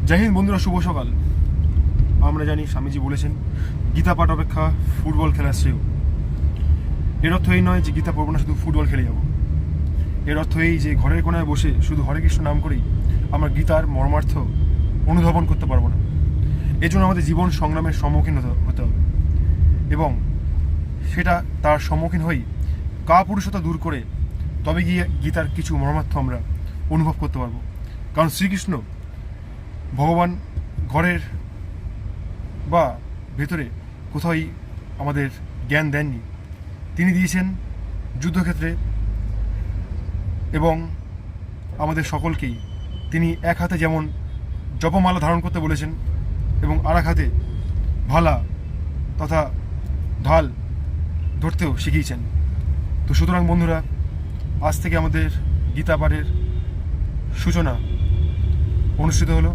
জয় হিন্দ বন্ধুরা, শুভ সকাল। আমরা জানি স্বামীজি বলেছেন গীতা পাঠ অপেক্ষা ফুটবল খেলা শ্রেয়। এর অর্থ এই নয় যে গীতা পড়বো না, শুধু ফুটবল খেলে যাব। এর অর্থ এই যে ঘরের কোনায় বসে শুধু হরে কৃষ্ণ নাম করেই আমরা গীতার মর্মার্থ অনুধাবন করতে পারবো না। এজন্য আমাদের জীবন সংগ্রামের সম্মুখীন হতে হবে এবং সেটা তার সম্মুখীন হয়েই কাপুরুষতা দূর করে তবে গিয়ে গীতার কিছু মর্মার্থ আমরা অনুভব করতে পারবো। কারণ শ্রীকৃষ্ণ ভগবান ঘরের বা ভেতরে কোথাওই আমাদের জ্ঞান দেননি, তিনি দিয়েছেন যুদ্ধক্ষেত্রে এবং আমাদের সকলকেই তিনি এক হাতে যেমন জপমালা ধারণ করতে বলেছেন এবং আর এক হাতে ভালা তথা ঢাল ধরতেও শিখিয়েছেন। তো সুতরাং বন্ধুরা, আজ থেকে আমাদের গীতা পাঠের সূচনা অনুষ্ঠিত হলো।